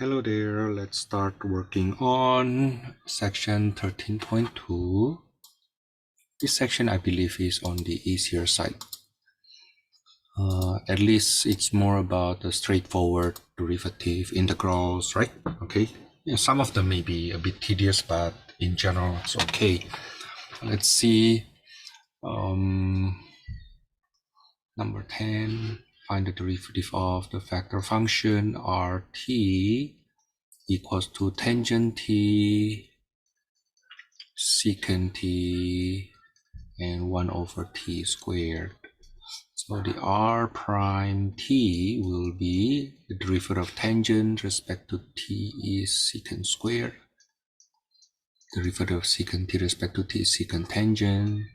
Hello there, let's start working on section 13.2. This section I believe is on the easier side. At least it's more about the straightforward derivative integrals, right? Okay, yeah, some of them may be a bit tedious, but in general it's okay. Let's see. Number 10, find the derivative of the vector function RT equals to tangent t, secant t, and 1 over t squared. So the r prime t will be the derivative of tangent respect to t is secant squared. Derivative of secant t respect to t is secant tangent.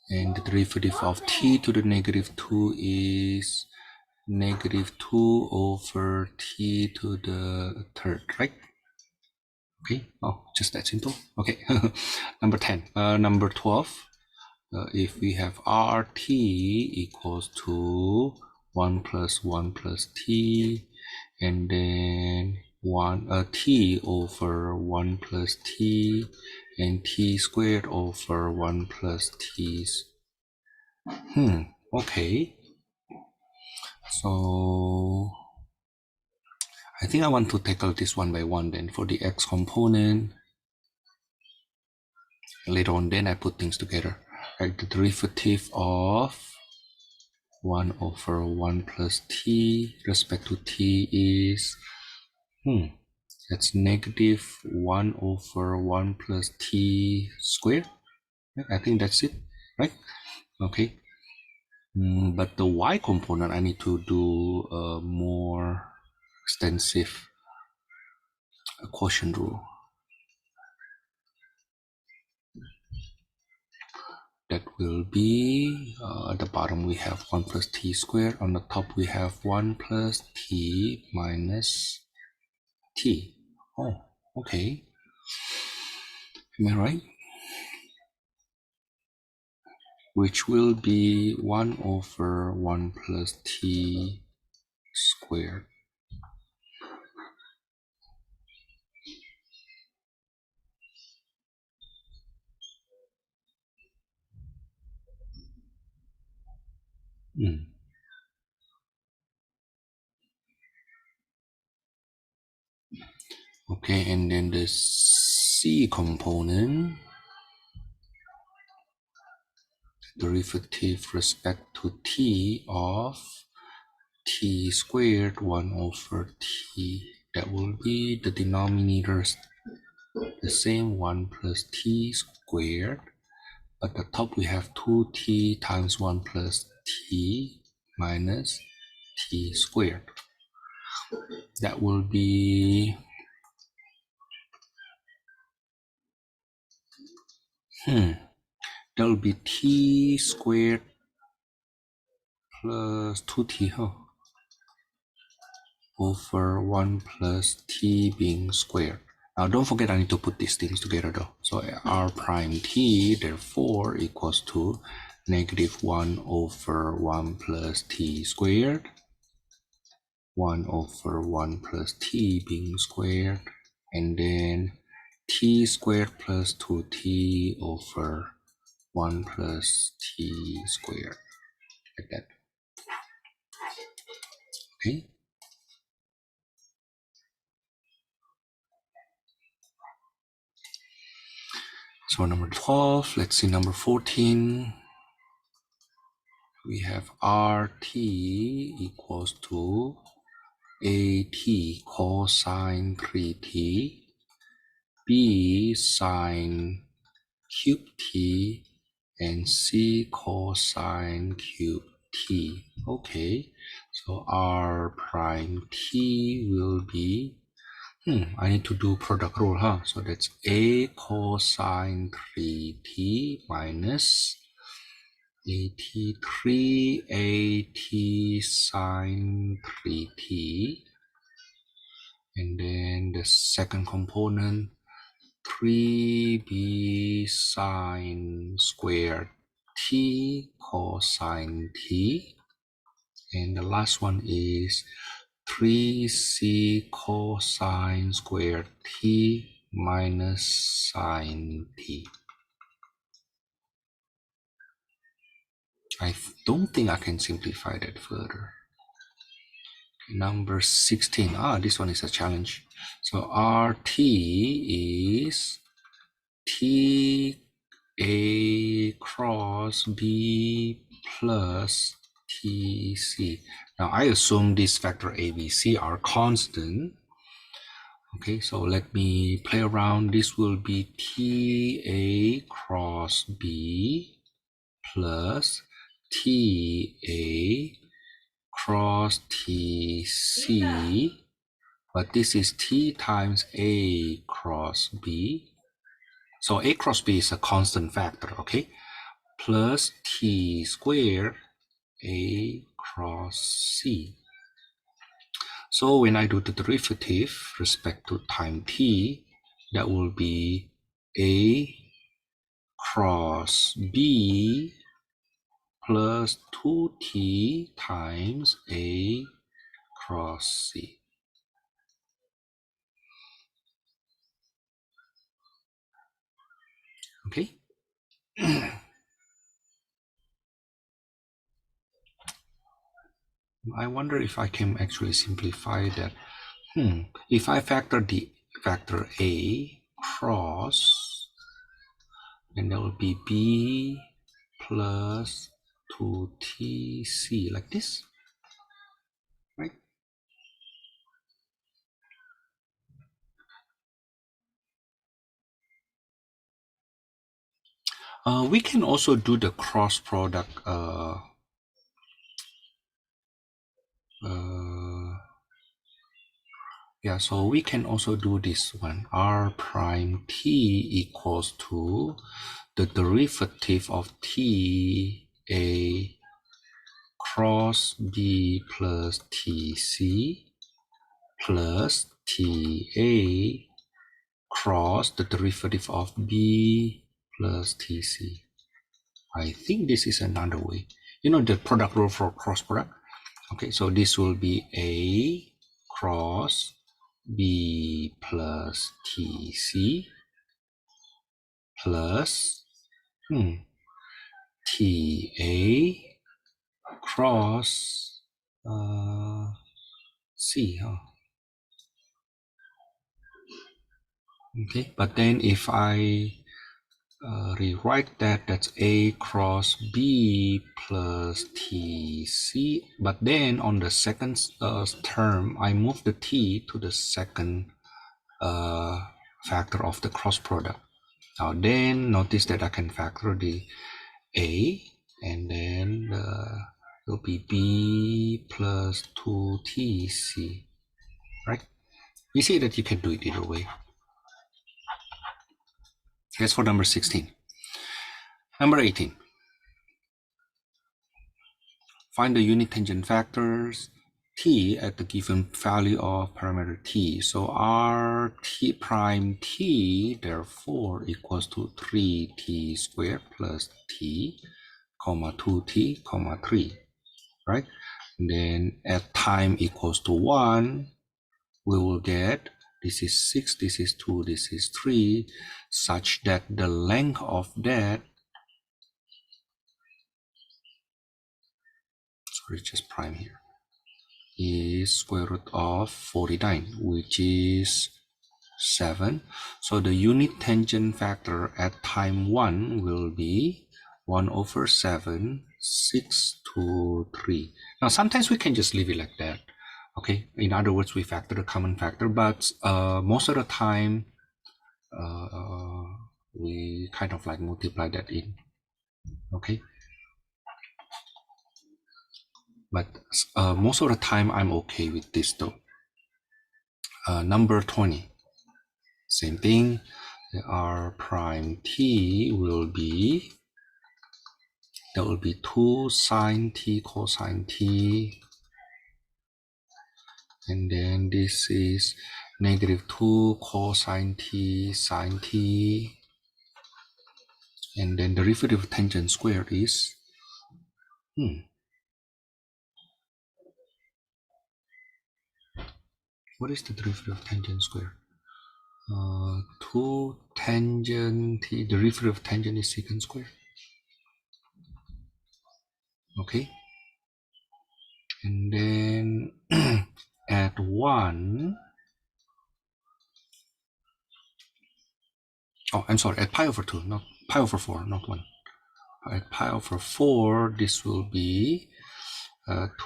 And the derivative of t to the negative 2 is negative 2 over t to the third, right? Okay, oh, just that simple. Okay, number 10. Number 12. If we have RT equals to 1 plus 1 plus t, and then t over 1 plus t, and t squared over 1 plus t. Okay. So I think I want to tackle this one by one then for the x component. Later on, then I put things together. Right, the derivative of 1 over 1 plus t respect to t is that's negative 1 over 1 plus t squared. I think that's it, right? Okay. But the y component, I need to do a more extensive quotient rule. That will be at the bottom we have 1 plus t squared. On the top we have 1 plus t minus t. Oh, okay. Am I right? Which will be 1 over 1 plus t squared. Okay, and then the c component, derivative respect to t of t squared 1 over t. That will be the denominators the same, 1 plus t squared. At the top we have 2t times 1 plus t minus t squared. That will be that will be t squared plus 2t, over 1 plus t being squared. Now don't forget I need to put these things together though. So r prime t therefore equals to negative 1 over 1 plus t squared, 1 over 1 plus t being squared, and then t squared plus 2t over 1 plus t squared, like that. Okay. So number 12, let's see number 14. We have RT equals to AT cosine 3t, B sine cube t, and C cosine cube t. Okay, so R prime t will be, I need to do product rule, So that's A cosine 3t minus AT3 AT sine 3t, and then the second component 3b sine squared t cosine t, And the last one is 3c cosine squared t minus sine t. I don't think I can simplify that further. Number 16. This one is a challenge. So RT is T A cross B plus TC. Now I assume this factor A, B, C are constant. Okay, so let me play around. This will be TA cross B plus TA cross TC, but this is T times A cross B. So A cross B is a constant factor, okay? Plus T squared A cross C. So when I do the derivative respect to time t, that will be A cross B plus 2t times A cross C. Okay. I wonder if I can actually simplify that. If I factor the factor A cross, then that will be B plus 2TC like this, right? We can also do the cross product. Yeah, so we can also do this one. R prime t equals to the derivative of t a cross b plus tc plus t a cross the derivative of b plus tc. I think this is another way. You know the product rule for cross product? Okay, so this will be A cross B plus TC plus TA cross C. Okay, but then if I rewrite that, that's A cross B plus TC, but then on the second term, I move the T to the second factor of the cross product. Now then notice that I can factor the A, and then it will be B plus 2TC, right? You see that you can do it either way. That's for number 16. Number 18. Find the unit tangent factors t at the given value of parameter t. So r t prime t therefore equals to 3t squared plus t, comma 2t, comma 3, right? And then at time equals to 1, we will get this is 6, this is 2, this is 3, such that the length of that, sorry, just prime here, is square root of 49, which is 7. So the unit tangent factor at time 1 will be 1 over 7, 6 to 3. Now sometimes we can just leave it like that. Okay, in other words, we factor the common factor, but most of the time we kind of like multiply that in. Okay, but most of the time I'm okay with this though. Number 20, same thing. The r prime t will be, that will be 2 sine t cosine t, and then this is negative 2 cosine t sine t, and then the derivative of tangent squared is What is the derivative of tangent square? 2 tangent, the derivative of tangent is secant square. Okay. And then at 1, oh, I'm sorry, at pi over 2, not pi over 4, not 1. At pi over 4, this will be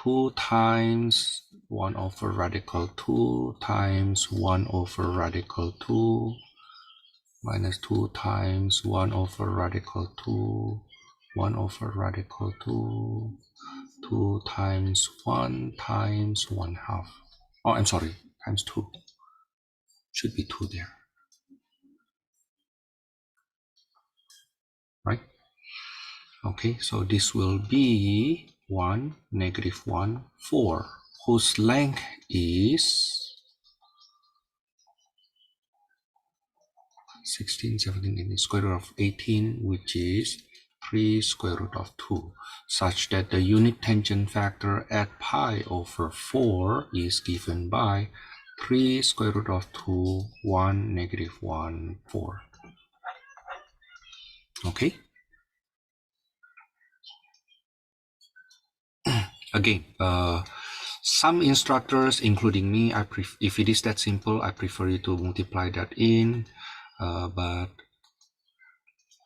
2 times 1 over radical 2 times 1 over radical 2 minus 2 times 1 over radical 2, 1 over radical 2, 2 times 1 times 1 half. Oh, I'm sorry, times 2. Should be 2 there. Right? Okay, so this will be 1, negative 1, 4, whose length is 16, 17, 18, square root of 18, which is 3 square root of 2, such that the unit tangent factor at pi over 4 is given by 3 square root of 2, 1, negative 1, 4. Okay? Again, some instructors, including me, if it is that simple, I prefer you to multiply that in, but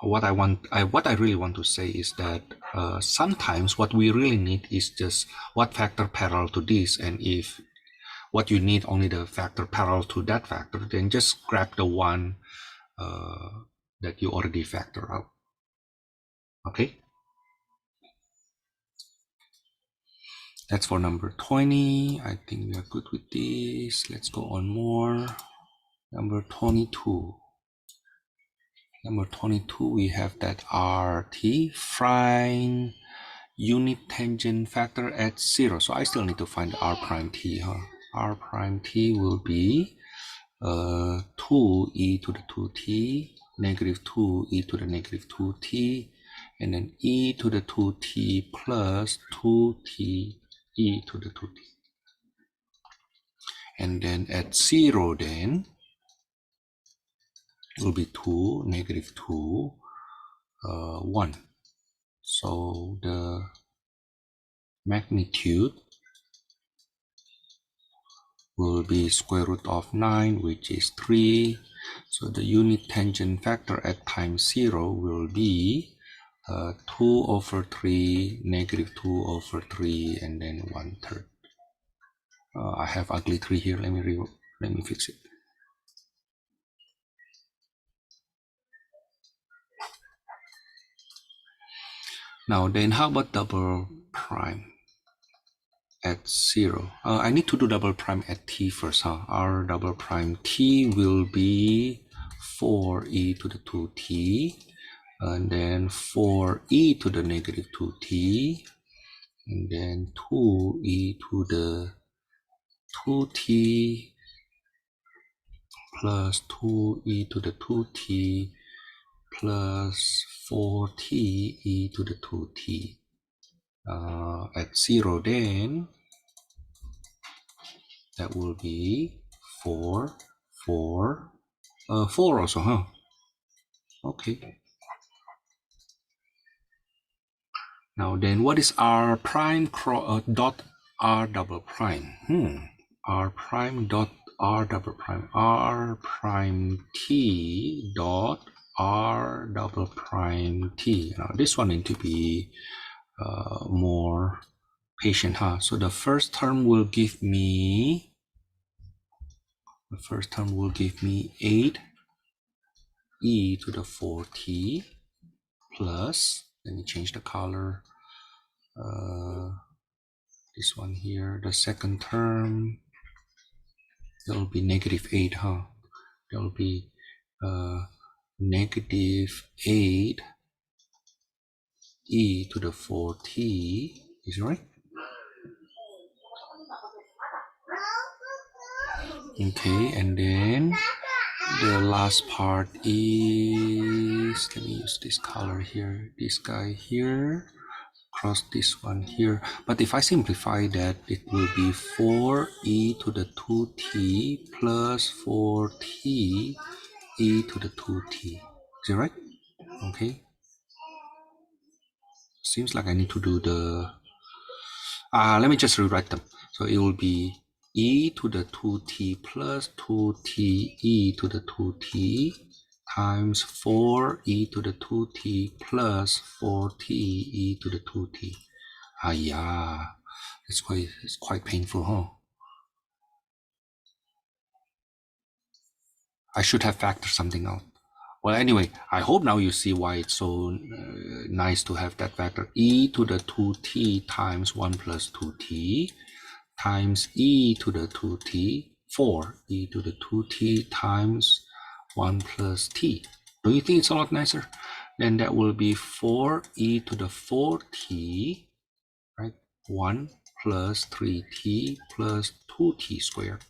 what I really want to say is that sometimes what we really need is just what factor parallel to this, and if what you need only the factor parallel to that factor, then just grab the one that you already factor out. Okay, that's for number 20. I think we are good with this. Let's go on more. Number 22. Number 22, we have that RT, find unit tangent factor at 0. So I still need to find R prime T. R prime T will be 2e to the 2t, negative 2e to the negative 2t, and then e to the 2t plus 2t e to the 2t. And then at 0 then, it will be 2, negative 2, 1. So the magnitude will be square root of 9, which is 3. So the unit tangent factor at time 0 will be 2 over 3, negative 2 over 3, and then 1/3. I have ugly 3 here. Let me fix it. Now then, how about double prime at 0? I need to do double prime at t first. Our double prime t will be 4e to the 2t, and then 4e to the negative 2t, and then 2e to the 2t plus 2e to the 2t plus 4t e to the 2t. At 0 then, that will be 4, 4, 4 also, Okay. Now then, what is R prime dot R double prime? R prime dot R double prime. R prime T dot R double prime T. Now this one need to be more patient, So the first term will give me 8 e to the 4t plus, let me change the color, this one here. The second term, there will be negative 8, There will be negative 8 e to the 4t, is it right? Okay, and then the last part is, let me use this color here, this guy here, cross this one here. But if I simplify that, it will be 4e to the 2t plus 4t e to the 2t. Is it right? Okay. Seems like I need to do the... let me just rewrite them. So it will be e to the 2t plus 2t e to the 2t times 4e to the 2t plus 4t e to the 2t. Yeah, it's quite painful, huh? I should have factored something out. Well, anyway, I hope now you see why it's so nice to have that factor. E to the 2t times 1 plus 2t times e to the 2t, 4e to the 2t times 1 plus t. Don't you think it's a lot nicer? Then that will be 4e to the 4t, right? 1 plus 3t plus 2t squared.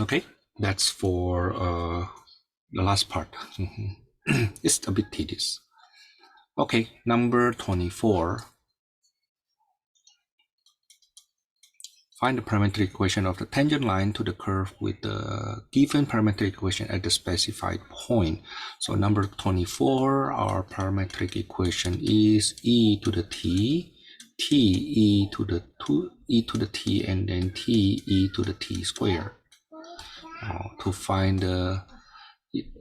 Okay, that's for the last part. It's a bit tedious. Okay, number 24. Find the parametric equation of the tangent line to the curve with the given parametric equation at the specified point. So number 24, our parametric equation is e to the t, e to the t, and then t e to the t squared. To find the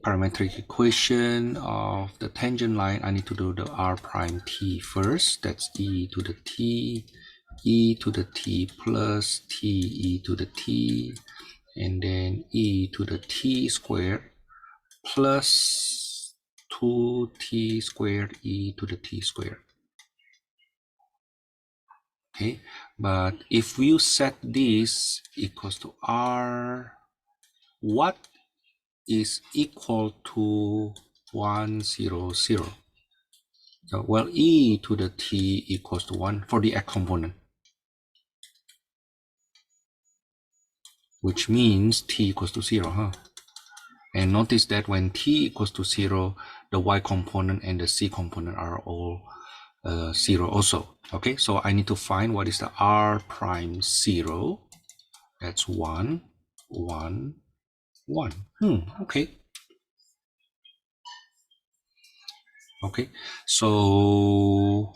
parametric equation of the tangent line, I need to do the r prime t first. That's e to the t, e to the t plus t e to the t, and then e to the t squared plus 2t squared e to the t squared. Okay, but if you set this equals to r, what is equal to 100? So, well, e to the t equals to 1 for the x component, which means t equals to 0, huh? And notice that when t equals to 0, the y component and the c component are all 0 also. Okay, so I need to find what is the r prime 0. That's 1, 1, 1. Okay. Okay, so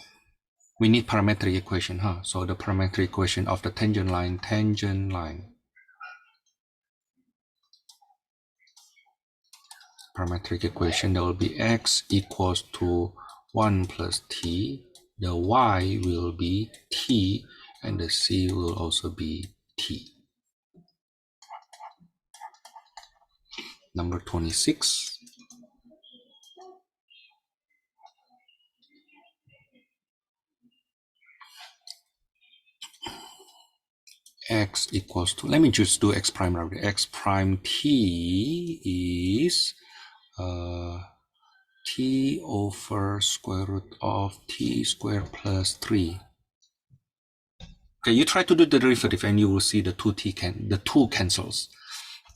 we need parametric equation, huh? So the parametric equation of the tangent line, parametric equation, there will be x equals to 1 plus t, the y will be t, and the c will also be t. Number 26. X equals to, let me just do x prime right. X prime t is t over square root of t squared plus 3. Okay, you try to do the derivative and you will see the 2 cancels.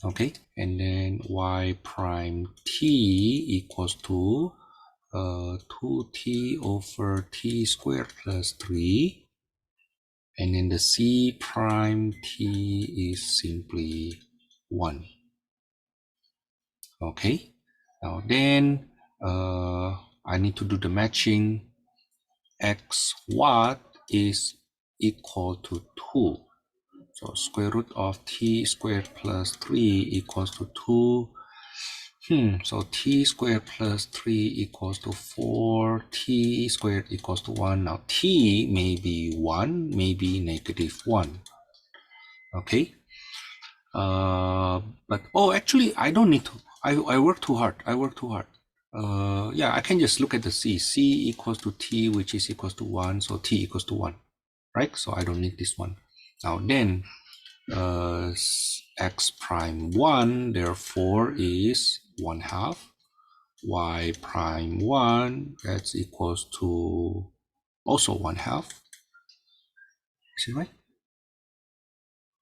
Okay, and then y prime t equals to 2t over t squared plus 3. And then the c prime t is simply 1. Okay, now then I need to do the matching. X what is equal to 2. So square root of t squared plus 3 equals to 2. So t squared plus 3 equals to 4. T squared equals to 1. Now t may be 1, maybe negative 1. Okay. But actually I don't need to. I work too hard. Yeah, I can just look at the c. C equals to t, which is equals to 1. So t equals to 1, right? So I don't need this one. Now then, x prime 1, therefore, is 1/2. Y prime 1, that's equals to also 1/2. Is it right?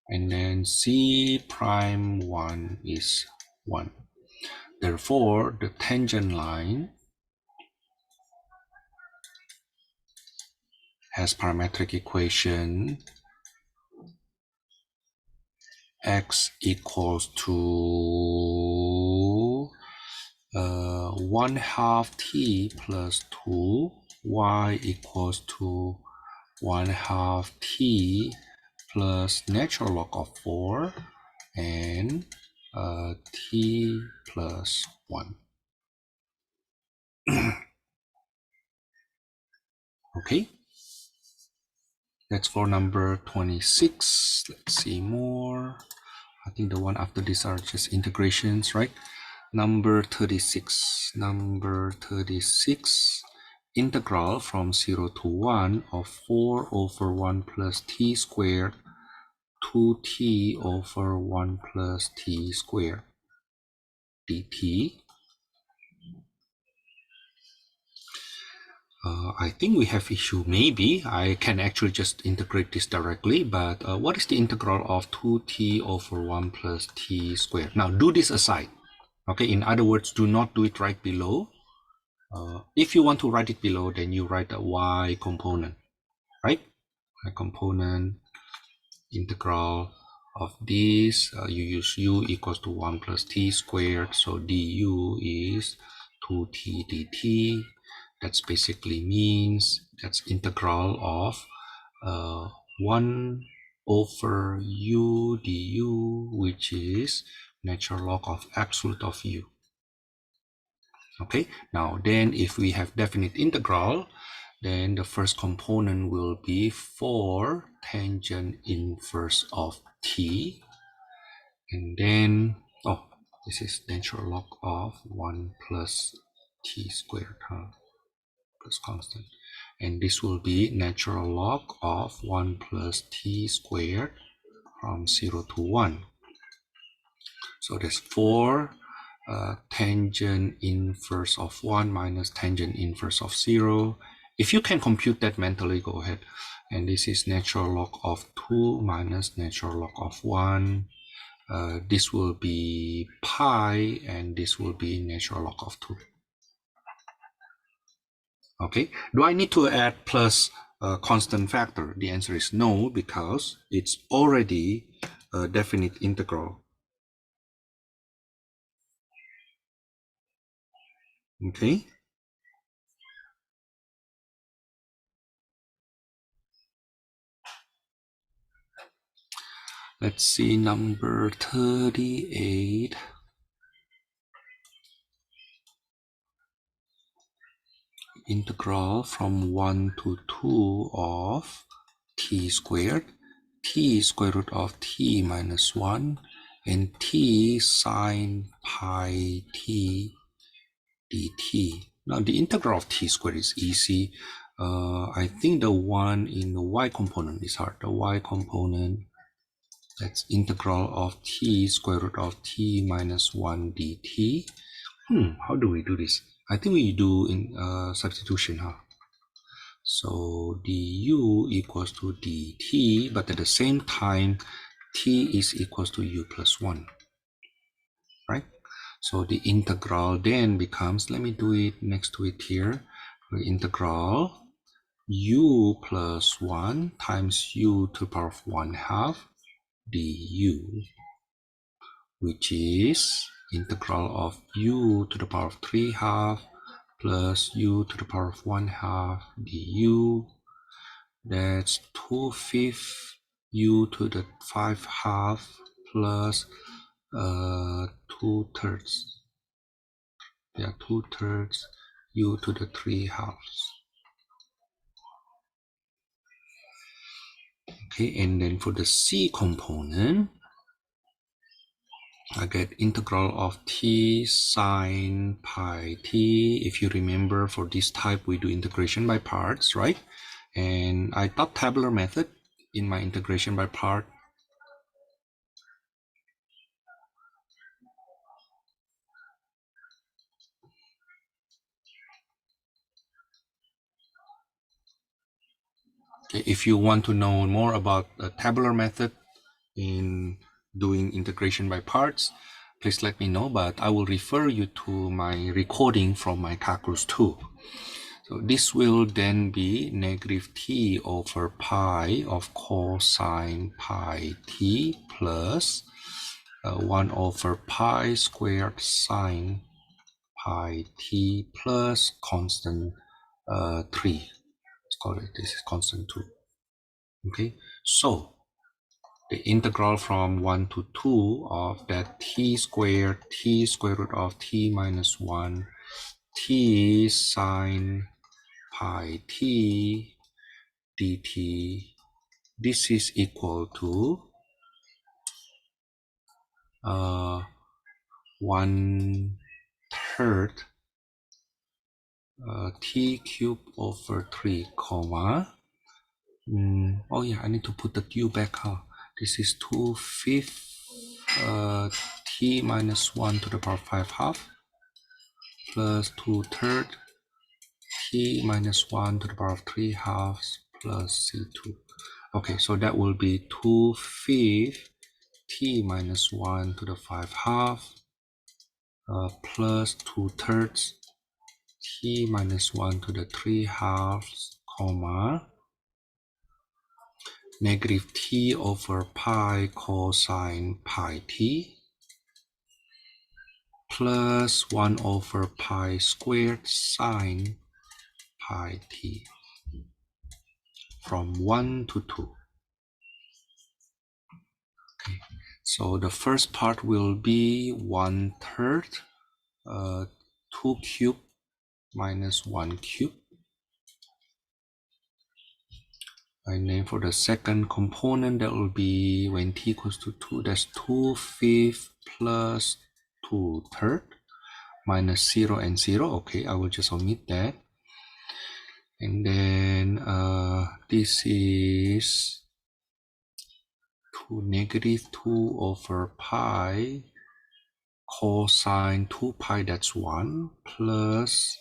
And then c prime 1 is 1. Therefore, the tangent line has parametric equation x equals to 1/2 t plus 2, y equals to 1/2 t plus natural log of 4, and t plus 1. Okay, that's for number 26. Let's see more. I think the one after this are just integrations, right? Number 36. Number 36. Integral from 0 to 1 of 4 over 1 plus t squared 2t over 1 plus t squared dt. I think we have issue. Maybe I can actually just integrate this directly, but what is the integral of 2t over 1 plus t squared? Now do this aside. Okay, in other words, do not do it right below. If you want to write it below, then you write the y component, right? Y component integral of this, you use u equals to 1 plus t squared, so du is 2t dt. That's basically means that's integral of 1 over u du, which is natural log of absolute of u. Okay, now then if we have definite integral, then the first component will be 4 tangent inverse of t, and then this is natural log of 1 plus t squared, plus constant, and this will be natural log of 1 plus t squared from 0 to 1. So there's 4 tangent inverse of 1 minus tangent inverse of 0. If you can compute that mentally, go ahead. And this is natural log of 2 minus natural log of 1. This will be pi, and this will be natural log of 2. Okay, do I need to add plus a constant factor? The answer is no, because it's already a definite integral. Okay. Let's see number 38. Integral from 1 to 2 of t squared, t square root of t minus 1, and t sine pi t dt. Now the integral of t squared is easy. I think the one in the y component is hard. The y component, that's integral of t square root of t minus 1 dt. How do we do this? I think we do in substitution, huh? So du equals to dt, but at the same time, t is equals to u plus 1, right? So the integral then becomes, let me do it next to it here, the integral u plus 1 times u to the power of 1/2 du, which is integral of u to the power of 3/2 plus u to the power of 1/2 du. That's 2/5 u to the 5/2 plus 2/3. Yeah, 2/3 u to the 3/2. Okay, and then for the c component, I get integral of t sine pi t. If you remember, for this type, we do integration by parts, right? And I taught tabular method in my integration by part. Okay, if you want to know more about the tabular method in doing integration by parts, please let me know, but I will refer you to my recording from my calculus 2. So this will then be negative t over pi of cosine pi t plus 1 over pi squared sine pi t plus constant 3. Let's call it, this is constant 2. Okay, so the integral from 1 to 2 of that t squared root of t minus 1 t sine pi t dt, this is equal to 1/3 t cubed over 3 comma oh yeah, I need to put the u back, huh? This is 2/5 t minus 1 to the power 5 half plus 2/3 t minus 1 to the power of 3 halves plus c2. Okay, so that will be 2/5 t minus 1 to the 5 half plus 2/3 t minus 1 to the 3 halves, comma, negative t over pi cosine pi t plus 1 over pi squared sine pi t from 1 to 2. Okay, so the first part will be 1/3 2 cubed minus 1 cubed. And then for the second component, that will be when t equals to 2, that's 2/5 plus 2/3 minus 0 and 0. Okay, I will just omit that. And then this is negative 2 over pi cosine 2 pi, that's 1, plus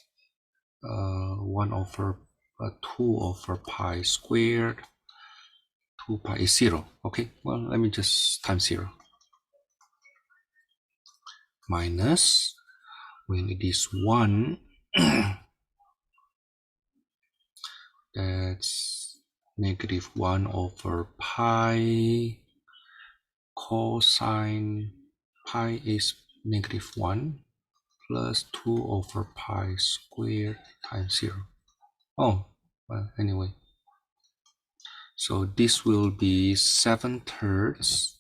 1 over 2 over pi squared 2 pi is 0. Okay, well, let me just times 0. Minus, when it is 1, that's negative 1 over pi cosine pi is negative 1 plus 2 over pi squared times 0. Oh, well, anyway. So this will be 7/3,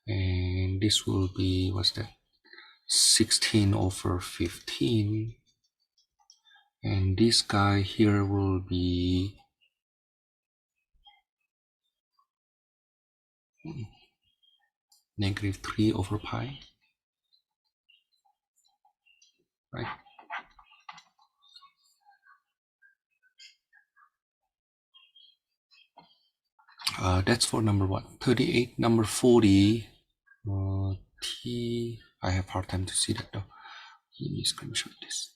and this will be, what's that? 16 over 15. And this guy here will be negative 3 over pi, right? That's for number what? 38. Number 40. T. I have hard time to see that though. Let me screenshot this.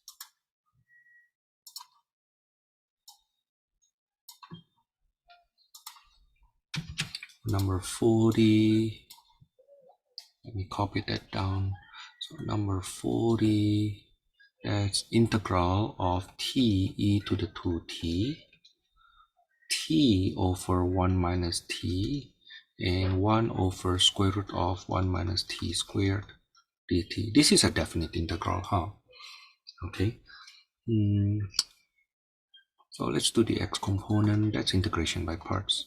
Number 40. Let me copy that down. So number 40. That's integral of t e to the 2t. T over 1 minus t and 1 over square root of 1 minus t squared dt. This is a definite integral, huh? Okay. So let's do the x component. That's integration by parts.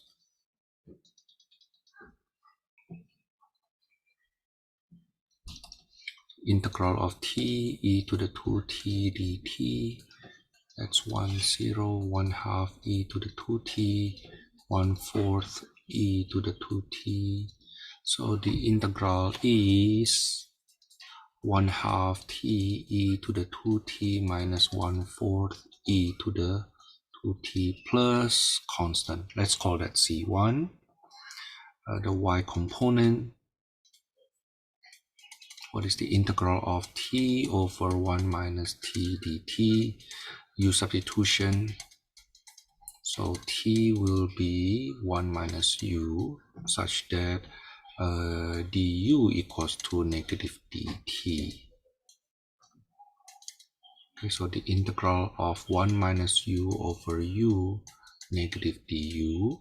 Integral of t e to the 2t dt. That's 1, 0, 1/2 e to the 2t, 1/4 e to the 2t. So the integral is 1/2 t e to the 2t minus 1/4 e to the 2t plus constant. Let's call that C1. The y component, what is the integral of t over 1 minus t dt? U substitution. So t will be 1 minus u, such that du equals to negative dt. Okay, so the integral of 1 minus u over u negative du,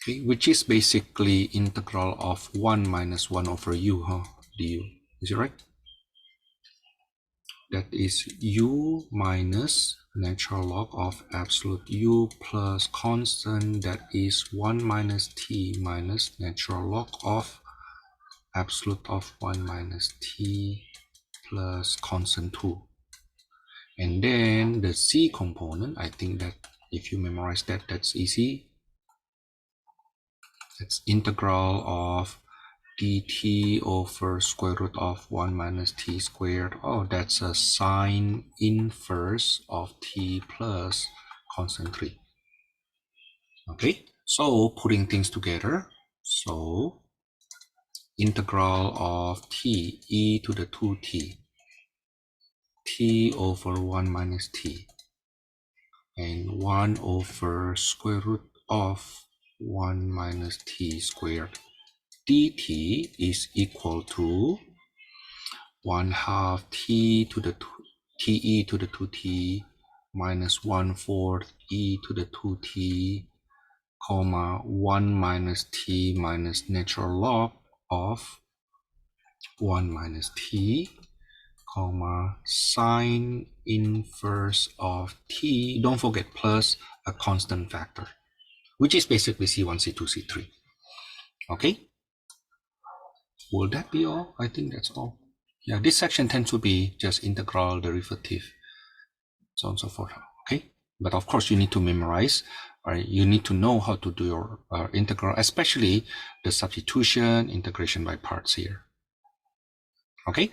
okay, which is basically integral of 1 minus 1 over u, du. Is it right? That is u minus natural log of absolute u plus constant, that is 1 minus t minus natural log of absolute of 1 minus t plus constant 2. And then the c component, I think that if you memorize that, that's easy. That's integral of dt over square root of 1 minus t squared. Oh, that's a sine inverse of t plus constant 3. Okay, so putting things together, so integral of t e to the 2t, t over 1 minus t, and 1 over square root of 1 minus t squared dt is equal to 1/2 t to the te to the 2t minus 1/4 e to the 2t, comma 1 minus t minus natural log of 1 minus t, comma sine inverse of t, don't forget plus a constant factor, which is basically c1, c2, c3. Okay, will that be all? I think that's all. Yeah, this section tends to be just integral, derivative, so on and so forth. Okay, but of course you need to memorize, right? You need to know how to do your integral, especially the substitution, integration by parts here. Okay.